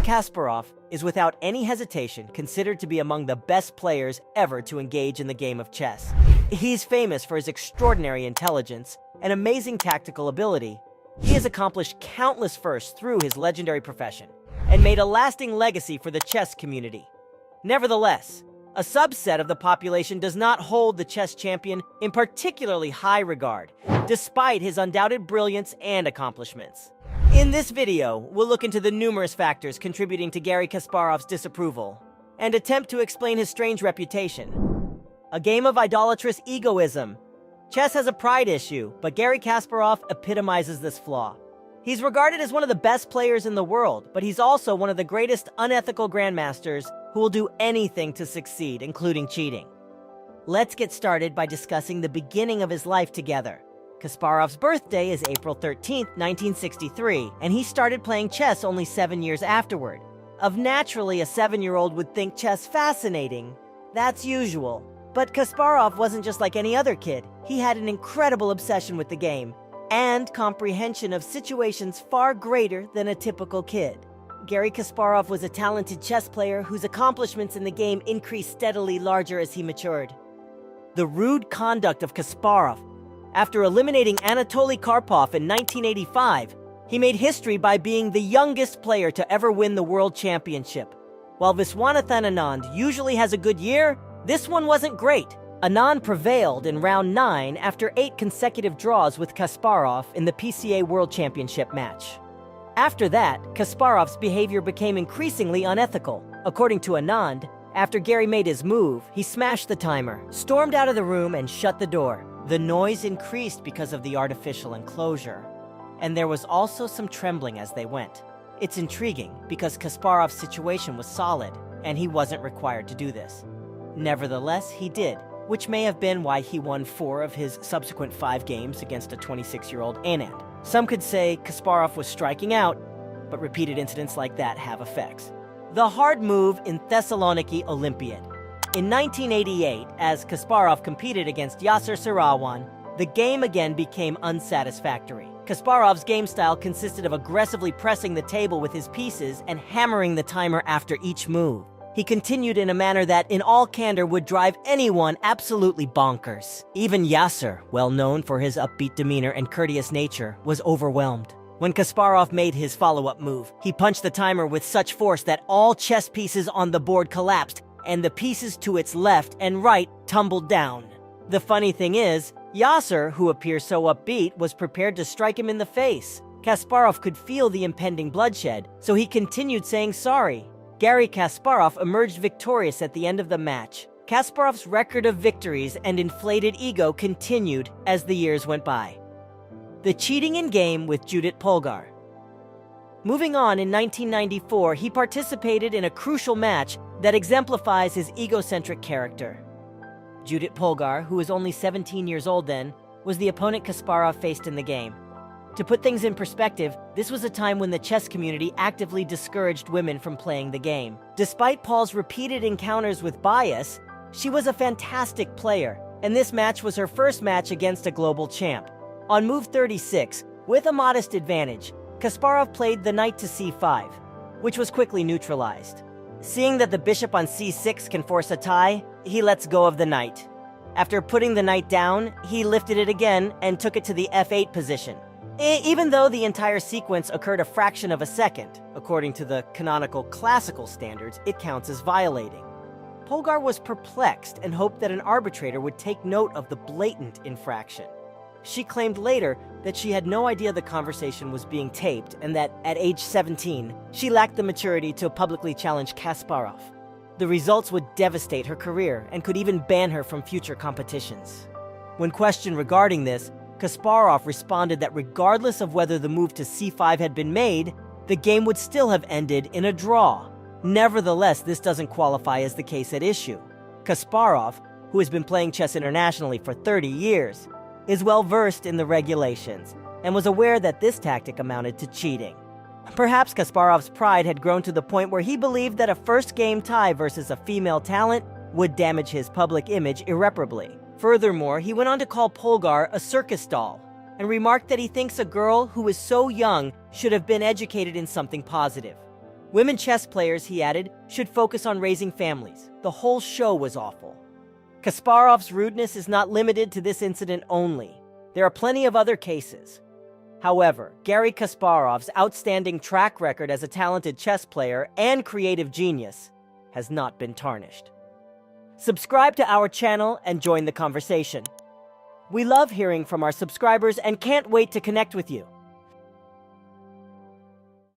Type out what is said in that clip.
Kasparov is without any hesitation considered to be among the best players ever to engage in the game of chess. He's famous for his extraordinary intelligence and amazing tactical ability. He has accomplished countless firsts through his legendary profession and made a lasting legacy for the chess community. Nevertheless, a subset of the population does not hold the chess champion in particularly high regard, despite his undoubted brilliance and accomplishments. In this video, we'll look into the numerous factors contributing to Garry Kasparov's disapproval and attempt to explain his strange reputation. A game of idolatrous egoism. Chess has a pride issue, but Garry Kasparov epitomizes this flaw. He's regarded as one of the best players in the world, but he's also one of the greatest unethical grandmasters who will do anything to succeed, including cheating. Let's get started by discussing the beginning of his life together. Kasparov's birthday is April 13, 1963, and he started playing chess only 7 years afterward. Naturally, a 7-year-old would think chess fascinating. That's usual. But Kasparov wasn't just like any other kid. He had an incredible obsession with the game and comprehension of situations far greater than a typical kid. Garry Kasparov was a talented chess player whose accomplishments in the game increased steadily larger as he matured. The rude conduct of Kasparov. After eliminating Anatoly Karpov in 1985, he made history by being the youngest player to ever win the World Championship. While Viswanathan Anand usually has a good year, this one wasn't great. Anand prevailed in round 9 after 8 consecutive draws with Kasparov in the PCA World Championship match. After that, Kasparov's behavior became increasingly unethical. According to Anand, after Garry made his move, he smashed the timer, stormed out of the room, and shut the door. The noise increased because of the artificial enclosure, and there was also some trembling as they went. It's intriguing because Kasparov's situation was solid, and he wasn't required to do this. Nevertheless, he did, which may have been why he won 4 of his subsequent 5 games against a 26-year-old Anand. Some could say Kasparov was striking out, but repeated incidents like that have effects. The hard move in Thessaloniki Olympiad. In 1988, as Kasparov competed against Yasser Seirawan, the game again became unsatisfactory. Kasparov's game style consisted of aggressively pressing the table with his pieces and hammering the timer after each move. He continued in a manner that, in all candor, would drive anyone absolutely bonkers. Even Yasser, well known for his upbeat demeanor and courteous nature, was overwhelmed. When Kasparov made his follow-up move, he punched the timer with such force that all chess pieces on the board collapsed, and the pieces to its left and right tumbled down. The funny thing is, Yasser, who appears so upbeat, was prepared to strike him in the face. Kasparov could feel the impending bloodshed, so he continued saying sorry. Garry Kasparov emerged victorious at the end of the match. Kasparov's record of victories and inflated ego continued as the years went by. The cheating in game with Judith Polgar. Moving on, in 1994, he participated in a crucial match that exemplifies his egocentric character. Judith Polgar, who was only 17 years old then, was the opponent Kasparov faced in the game. To put things in perspective, this was a time when the chess community actively discouraged women from playing the game. Despite Paul's repeated encounters with bias, she was a fantastic player, and this match was her first match against a global champ. On move 36, with a modest advantage, Kasparov played the knight to c5, which was quickly neutralized. Seeing that the bishop on c6 can force a tie, he lets go of the knight. After putting the knight down, he lifted it again and took it to the f8 position. Even though the entire sequence occurred a fraction of a second, according to the canonical classical standards, it counts as violating. Polgar was perplexed and hoped that an arbitrator would take note of the blatant infraction. She claimed later that she had no idea the conversation was being taped and that, at age 17, she lacked the maturity to publicly challenge Kasparov. The results would devastate her career and could even ban her from future competitions. When questioned regarding this, Kasparov responded that regardless of whether the move to c5 had been made, the game would still have ended in a draw. Nevertheless, this doesn't qualify as the case at issue. Kasparov, who has been playing chess internationally for 30 years, is well versed in the regulations and was aware that this tactic amounted to cheating. Perhaps Kasparov's pride had grown to the point where he believed that a first-game tie versus a female talent would damage his public image irreparably. Furthermore, he went on to call Polgar a circus doll and remarked that he thinks a girl who is so young should have been educated in something positive. Women chess players, he added, should focus on raising families. The whole show was awful. Kasparov's rudeness is not limited to this incident only. There are plenty of other cases. However, Garry Kasparov's outstanding track record as a talented chess player and creative genius has not been tarnished. Subscribe to our channel and join the conversation. We love hearing from our subscribers and can't wait to connect with you.